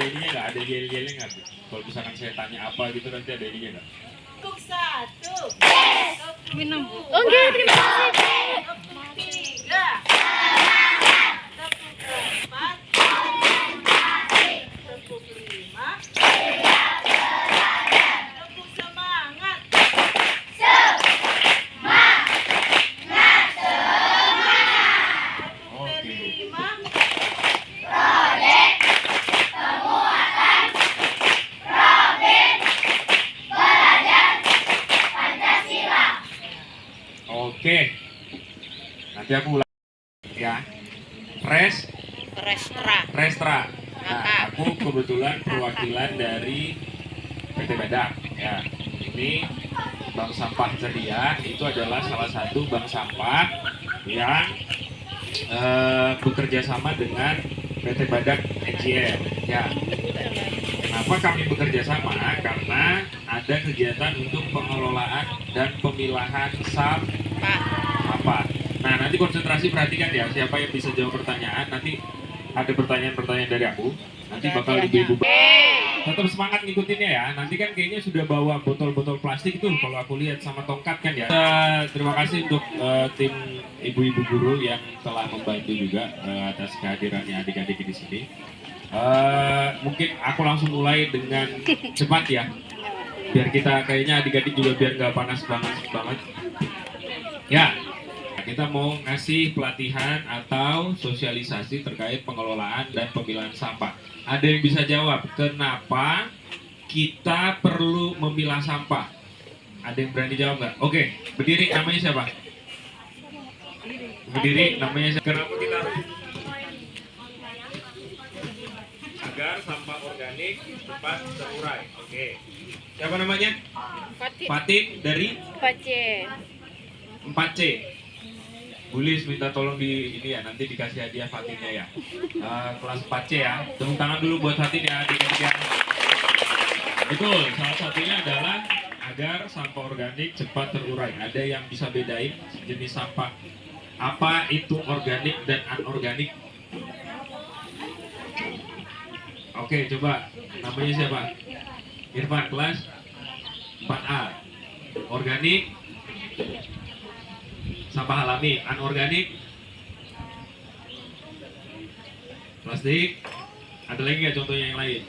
ininya nggak? Ada yel-yelnya nggak? Kalau misalkan saya tanya apa gitu nanti ada ininya nggak? Tepuk satu. Minum. Tepuk Oh, dua. enggak, terima kasih. Tepuk tiga. Tepuk empat. Tepuk lima. Tepuk semangat. Tepuk Oke. kelima. Oke. Nanti aku ulang ya. Restra. Nah, aku kebetulan perwakilan dari PT Badak. Ya, ini Bank Sampah Ceria itu adalah salah satu bank sampah yang bekerja sama dengan PT Badak NGL. Ya, kenapa kami bekerja sama? Karena ada kegiatan untuk pengelolaan dan pemilahan sampah. Nah, nanti konsentrasi perhatikan ya, siapa yang bisa jawab pertanyaan. Nanti ada pertanyaan-pertanyaan dari aku. Nanti bakal ibu-ibu tetap semangat ngikutinnya ya. Nanti kan kayaknya sudah bawa botol-botol plastik tuh kalau aku lihat sama tongkat kan ya. Terima kasih untuk tim ibu-ibu guru yang telah membantu juga atas kehadirannya adik-adik di sini. Mungkin aku langsung mulai dengan cepat ya. Biar kita kayaknya adik-adik juga biar nggak panas banget. Ya. Kita mau ngasih pelatihan atau sosialisasi terkait pengelolaan dan pemilahan sampah. Ada yang bisa jawab kenapa kita perlu memilah sampah? Ada yang berani jawab nggak? Oke, berdiri, namanya siapa? Berdiri, namanya siapa? Kenapa kita harus? Agar sampah organik cepat terurai. Oke. Siapa namanya? Fatin dari 4C. Bulis minta tolong di ini ya, nanti dikasih hadiah Fatinnya ya. Kelas 4C ya. Tepuk tangan dulu buat Fatin ya, adik-adik ya. Betul, salah satunya adalah agar sampah organik cepat terurai. Ada yang bisa bedain jenis sampah apa itu organik dan anorganik? Oke, coba namanya siapa? Irfan, kelas 4A. Organik sampah alami, anorganik plastik. Ada lagi nggak contohnya yang lain?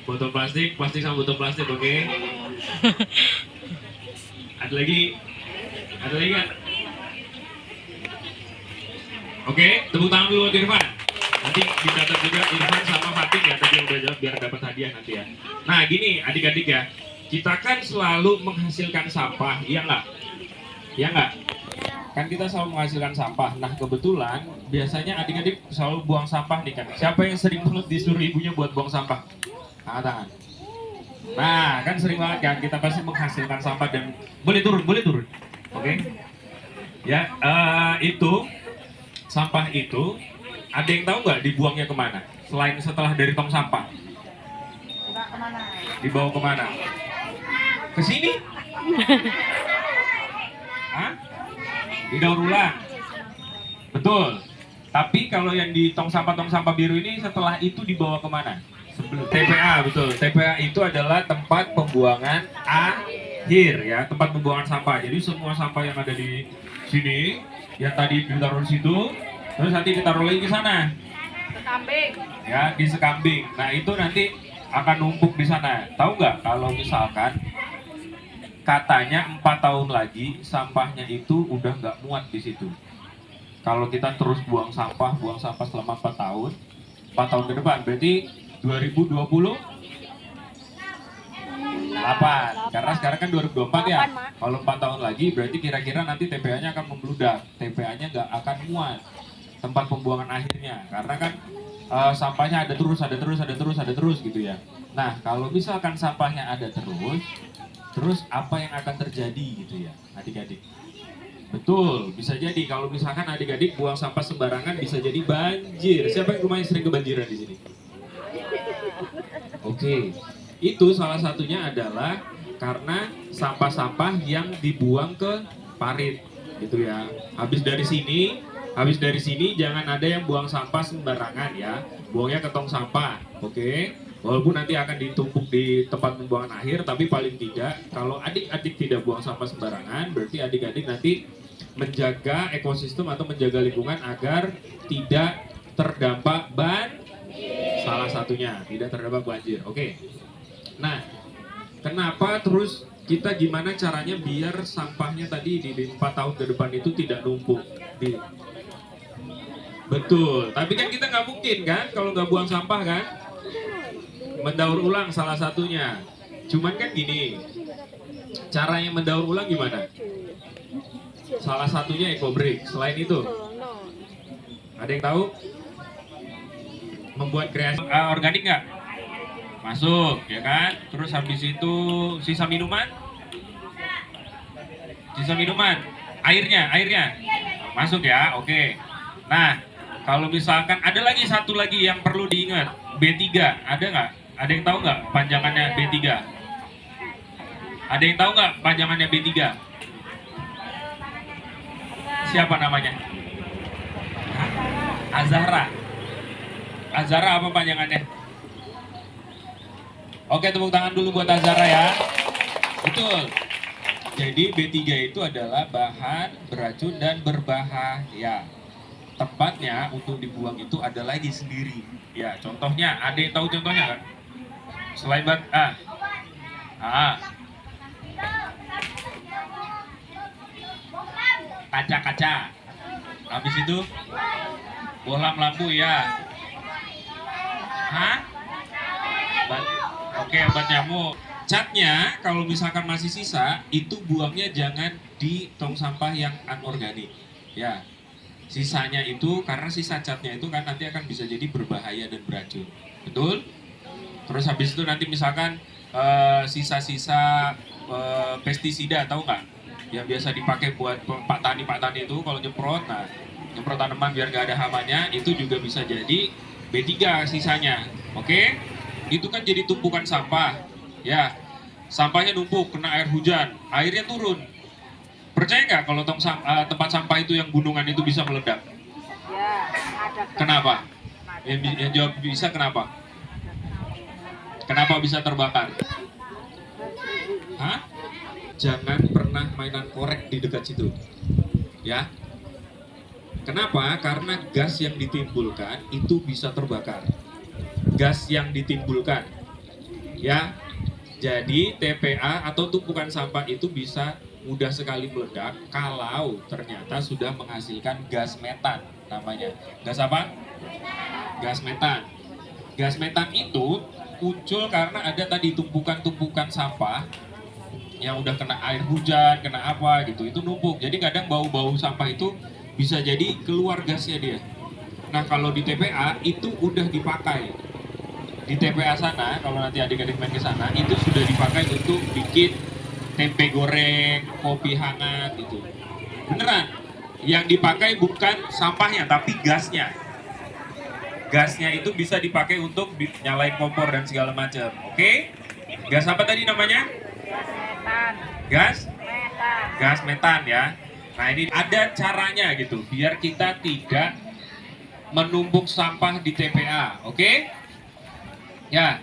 Botol plastik sama botol plastik, oke. Ada lagi nggak? Oke, tepuk tangan dulu buat Irfan. Nanti dicatat juga Irfan sama Fatin ya, tadi yang udah jawab biar dapat hadiah nanti ya. Nah gini adik-adik ya, kita kan selalu menghasilkan sampah, iya nggak? Iya nggak? Kan kita selalu menghasilkan sampah. Nah kebetulan biasanya adik-adik selalu buang sampah nih kan. Siapa yang sering banget disuruh ibunya buat buang sampah? Angkat tangan. Nah kan sering banget kan, kita pasti menghasilkan sampah dan boleh turun. Oke? Ya, itu sampah itu ada yang tahu nggak dibuangnya kemana? Selain setelah dari tong sampah? Dibawa kemana? Ke sini? Hah? Didaur ulang. Betul. Tapi kalau yang di tong sampah biru ini setelah itu dibawa kemana? Sebelum TPA, betul. TPA itu adalah tempat pembuangan akhir ya, tempat pembuangan sampah. Jadi semua sampah yang ada di sini, yang tadi ditaruh di situ, terus nanti ditaruh lagi ke sana. Sekambing. Ya, di sekambing. Nah itu nanti akan numpuk di sana. Tahu nggak kalau misalkan katanya 4 tahun lagi sampahnya itu udah nggak muat di situ. Kalau kita terus buang sampah selama 4 tahun ke depan, berarti 2028. Karena sekarang kan 2024 ya. Kalau 4 tahun lagi berarti kira-kira nanti TPA-nya akan membludak. TPA-nya nggak akan muat tempat pembuangan akhirnya. Karena kan sampahnya ada terus gitu ya. Nah, kalau misalkan sampahnya ada terus apa yang akan terjadi gitu ya, adik-adik? Betul, bisa jadi kalau misalkan adik-adik buang sampah sembarangan bisa jadi banjir. Siapa yang rumahnya sering kebanjiran di sini? Oke, itu salah satunya adalah karena sampah-sampah yang dibuang ke parit gitu ya. Habis dari sini Habis dari sini jangan ada yang buang sampah sembarangan ya. Buangnya ke tong sampah, oke? Walaupun nanti akan ditumpuk di tempat pembuangan akhir, tapi paling tidak kalau adik-adik tidak buang sampah sembarangan, berarti adik-adik nanti menjaga ekosistem atau menjaga lingkungan agar tidak terdampak salah satunya tidak terdampak banjir. Oke. Nah, kenapa terus kita gimana caranya biar sampahnya tadi di 4 tahun ke depan itu tidak numpuk di Betul, tapi kan kita nggak mungkin kan kalau nggak buang sampah kan? Mendaur ulang salah satunya. Cuman kan gini, caranya mendaur ulang gimana? Salah satunya EcoBrick. Selain itu, ada yang tahu? Membuat kreasi organik nggak? Masuk, ya kan? Terus habis itu sisa minuman? Sisa minuman, airnya masuk ya, oke. Nah, kalau misalkan ada lagi satu lagi yang perlu diingat, B3, ada nggak? Ada yang tahu nggak panjangannya B3? Ada yang tahu nggak panjangannya B3? Siapa namanya? Azahra. Azahra apa panjangannya? Oke, tepuk tangan dulu buat Azahra ya. Betul. Jadi B3 itu adalah bahan beracun dan berbahaya. Tempatnya untuk dibuang itu ada lagi sendiri. Ya, contohnya, ada yang tahu contohnya nggak? Selain kaca-kaca. Habis itu bohlam lampu ya. Hah? Oke, obat nyamuk. Catnya kalau misalkan masih sisa, itu buangnya jangan di tong sampah yang anorganik. Ya. Sisanya itu, karena sisa catnya itu kan nanti akan bisa jadi berbahaya dan beracun. Betul? Terus habis itu nanti misalkan sisa-sisa pestisida, tahu nggak? Yang biasa dipakai buat pak tani itu kalau nyemprot, nah nyemprot tanaman biar nggak ada hamanya, itu juga bisa jadi B3 sisanya. Oke? Itu kan jadi tumpukan sampah. Ya, sampahnya numpuk, kena air hujan, airnya turun. Percaya nggak kalau tempat sampah itu yang gunungan itu bisa meledak? Ya, ada. Kenapa? Yang jawab bisa kenapa? Kenapa bisa terbakar? Hah? Jangan pernah mainan korek di dekat situ. Ya. Kenapa? Karena gas yang ditimbulkan itu bisa terbakar. Gas yang ditimbulkan. Ya. Jadi TPA atau tumpukan sampah itu bisa mudah sekali meledak kalau ternyata sudah menghasilkan gas metan namanya. Gas apa? Gas metan. Gas metan itu muncul karena ada tadi tumpukan-tumpukan sampah yang udah kena air hujan, kena apa gitu, itu numpuk. Jadi kadang bau-bau sampah itu bisa jadi keluar gasnya dia. Nah kalau di TPA itu udah dipakai. Di TPA sana, kalau nanti adik-adik main ke sana, itu sudah dipakai untuk bikin tempe goreng, kopi hangat gitu. Beneran, yang dipakai bukan sampahnya tapi gasnya. Gasnya itu bisa dipakai untuk nyalain kompor dan segala macam. Oke? Gas apa tadi namanya? Gas? Gas metan ya. Nah ini ada caranya gitu, biar kita tidak menumpuk sampah di TPA. Oke? Ya,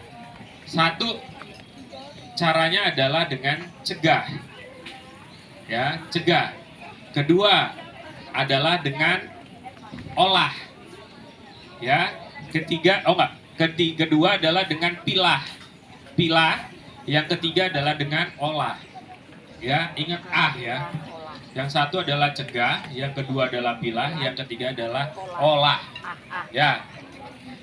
satu caranya adalah dengan cegah. Ya, cegah. Kedua adalah dengan olah. Ya, kedua adalah dengan pilah. Pilah. Yang ketiga adalah dengan olah. Ya, ingat ya. Yang satu adalah cegah, yang kedua adalah pilah, yang ketiga adalah olah. Ya.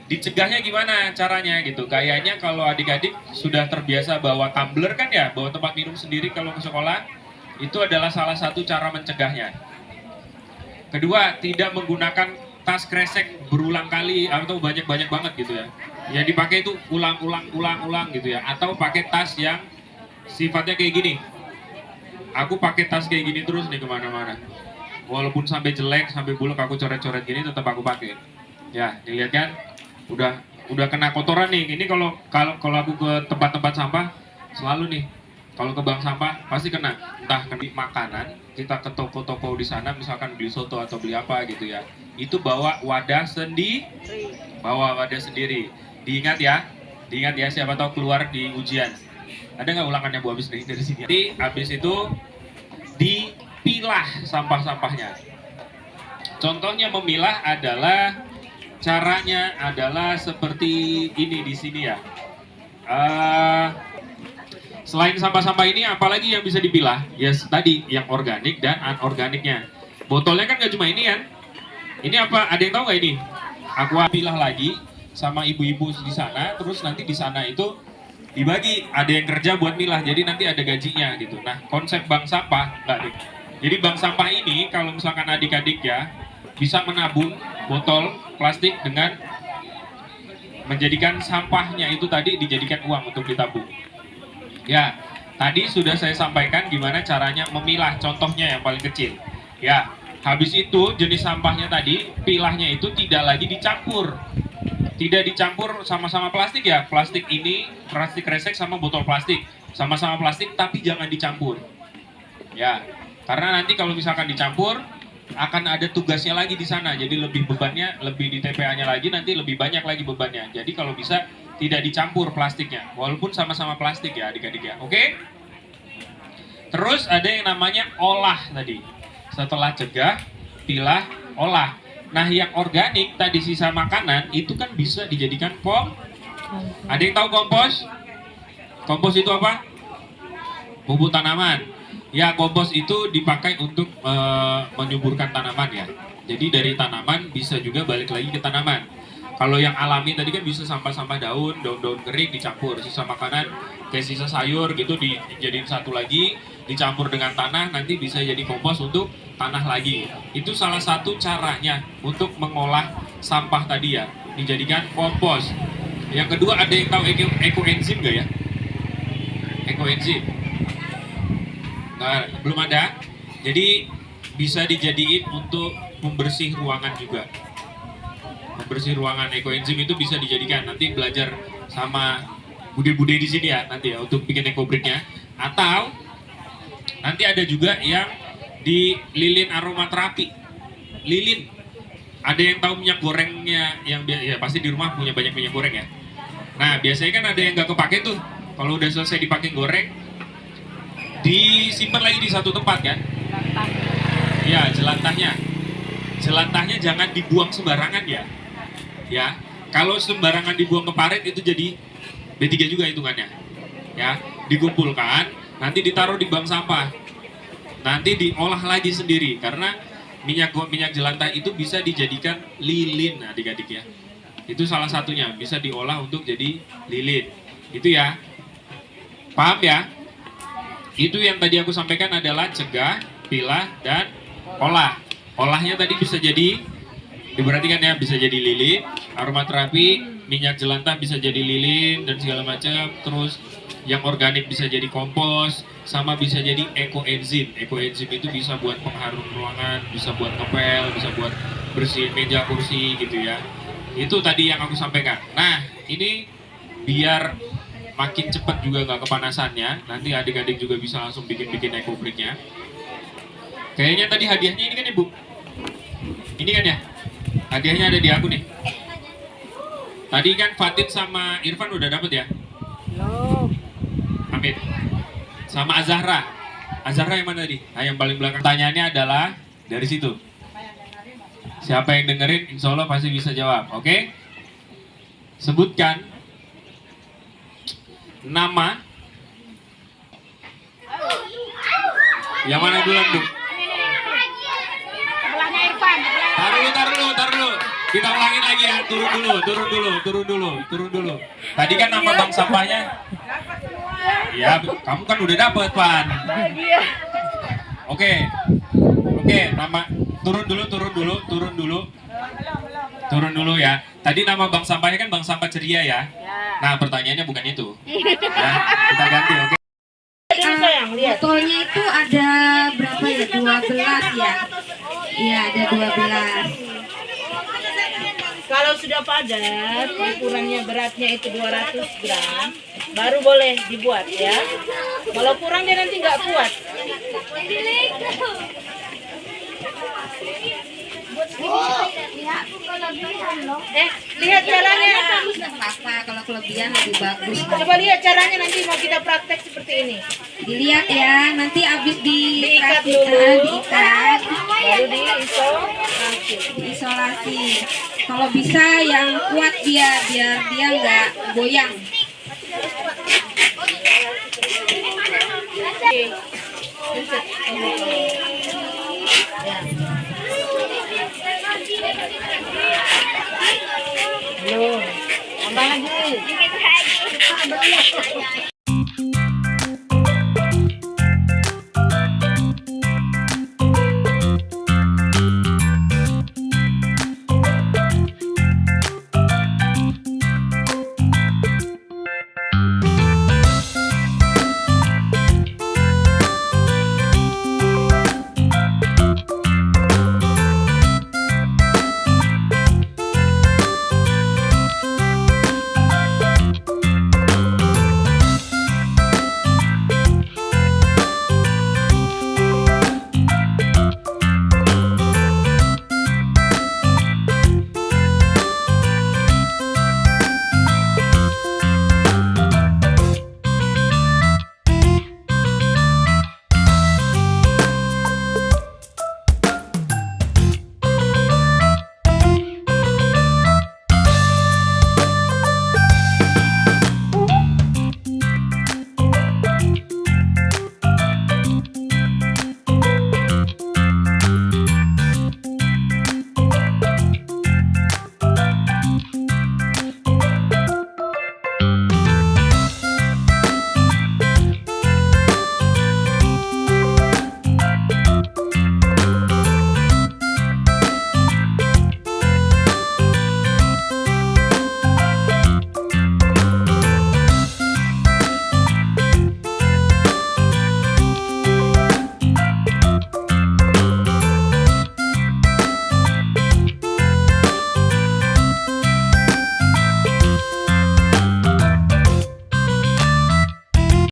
Dicegahnya gimana caranya gitu? Kayaknya kalau adik-adik sudah terbiasa bawa tumbler kan ya, bawa tempat minum sendiri kalau ke sekolah, itu adalah salah satu cara mencegahnya. Kedua, tidak menggunakan tas kresek berulang kali atau banyak-banyak banget gitu ya. Yang dipakai itu ulang gitu ya, atau pakai tas yang sifatnya kayak gini. Aku pakai tas kayak gini terus nih kemana-mana. Walaupun sampai jelek, sampai buluk aku coret-coret gini tetap aku pakai. Ya, dilihat kan? Udah kena kotoran nih. Ini kalau aku ke tempat-tempat sampah selalu nih. Kalau ke bank sampah pasti kena. Entah kena makanan, kita ke toko-toko di sana misalkan beli soto atau beli apa gitu ya. itu bawa wadah bawa wadah sendiri. Diingat ya siapa tahu keluar di ujian. Ada nggak ulangannya Bu habis dari sini? Jadi habis itu dipilah sampah-sampahnya. Contohnya memilah adalah caranya adalah seperti ini di sini ya. Selain sampah-sampah ini, apalagi yang bisa dipilah? Ya tadi yang organik dan anorganiknya. Botolnya kan nggak cuma ini kan? Ini apa? Ada yang tahu nggak ini? Aku pilah lagi sama ibu-ibu di sana. Terus nanti di sana itu dibagi. Ada yang kerja buat milah. Jadi nanti ada gajinya gitu. Nah, konsep bank sampah nggak deh. Jadi bank sampah ini kalau misalkan adik-adik ya bisa menabung botol plastik dengan menjadikan sampahnya itu tadi dijadikan uang untuk ditabung. Ya, tadi sudah saya sampaikan gimana caranya memilah, contohnya yang paling kecil. Ya, habis itu jenis sampahnya tadi, pilahnya itu tidak lagi dicampur. Tidak dicampur sama-sama plastik ya. Plastik ini, plastik kresek sama botol plastik. Sama-sama plastik tapi jangan dicampur. Ya, karena nanti kalau misalkan dicampur, akan ada tugasnya lagi di sana. Jadi lebih bebannya, lebih di TPA-nya lagi, nanti lebih banyak lagi bebannya. Jadi kalau bisa tidak dicampur plastiknya, walaupun sama-sama plastik ya adik-adik ya, oke? Terus ada yang namanya olah tadi. Setelah cegah, pilah, olah. Nah yang organik tadi sisa makanan itu kan bisa dijadikan Ada yang tahu kompos? Kompos itu apa? Pupuk tanaman. Ya kompos itu dipakai untuk menyuburkan tanaman ya. Jadi dari tanaman bisa juga balik lagi ke tanaman. Kalau yang alami tadi kan bisa sampah-sampah daun-daun kering dicampur, sisa makanan kayak sisa sayur gitu dijadiin satu lagi, dicampur dengan tanah, nanti bisa jadi kompos untuk tanah lagi. Itu salah satu caranya untuk mengolah sampah tadi ya, dijadikan kompos. Yang kedua ada yang tahu ekoenzim nggak ya? Ekoenzim? Nah, belum ada. Jadi bisa dijadiin untuk membersih ruangan juga. Membersih ruangan, ekoenzim itu bisa dijadikan, nanti belajar sama bude-bude di sini ya nanti ya untuk bikin ekobriknya. Atau nanti ada juga yang di lilin aromaterapi. Lilin, ada yang tahu minyak gorengnya yang ya pasti di rumah punya banyak minyak goreng ya. Nah biasanya kan ada yang nggak kepake tuh, kalau udah selesai dipakai goreng disimpan lagi di satu tempat kan. Ya jelantahnya jangan dibuang sembarangan ya. Ya, kalau sembarangan dibuang ke parit itu jadi B3 juga hitungannya. Ya, dikumpulkan, nanti ditaruh di bank sampah. Nanti diolah lagi sendiri karena minyak jelantah itu bisa dijadikan lilin adik-adik ya. Itu salah satunya, bisa diolah untuk jadi lilin. Itu ya. Paham ya? Itu yang tadi aku sampaikan adalah cegah, pilah, dan olah. Olahnya tadi bisa jadi, diperhatikan ya, bisa jadi lilin, aromaterapi, minyak jelantah bisa jadi lilin dan segala macam. Terus yang organik bisa jadi kompos, sama bisa jadi ekoenzim. Ekoenzim itu bisa buat pengharum ruangan, bisa buat ngepel, bisa buat bersihin meja kursi gitu ya. Itu tadi yang aku sampaikan. Nah ini biar makin cepat juga nggak kepanasannya, nanti adik-adik juga bisa langsung bikin ekobriknya. Kayaknya tadi hadiahnya ini kan Ibu? Ini kan ya? Hadiahnya ada di aku nih. Tadi kan Fatin sama Irfan udah dapet ya? Belum. Amin. Sama Azahra. Azahra yang mana tadi? Nah yang paling belakang. Pertanyaannya adalah dari situ. Siapa yang dengerin insya Allah pasti bisa jawab. Oke? Sebutkan nama. Yang mana duluan Bu? Sebelahnya Irfan. Tar dulu. Kita ulangin lagi ya, turun dulu. Tadi kan nama bank sampahnya. Ya, kamu kan udah dapet, Pan. Oke, nama turun dulu ya. Tadi nama bank sampahnya kan bank sampah ceria ya. Nah, pertanyaannya bukan itu. Ya, kita ganti, oke. Botolnya itu ada berapa ya? 12 ya? Iya, ada 12. Kalau sudah padat, ukurannya beratnya itu 200 gram, baru boleh dibuat ya. Kalau kurang dia nanti nggak kuat. Lihat caranya. Apa kalau kelebihan lebih bagus. Coba lihat caranya, nanti mau kita praktek seperti ini. Dilihat ya, nanti habis Diikat dikasih dulu. diikat, Baru diisolasi. diisolasi. Kalau bisa yang kuat biar dia nggak goyang. Belum. Tambah lagi.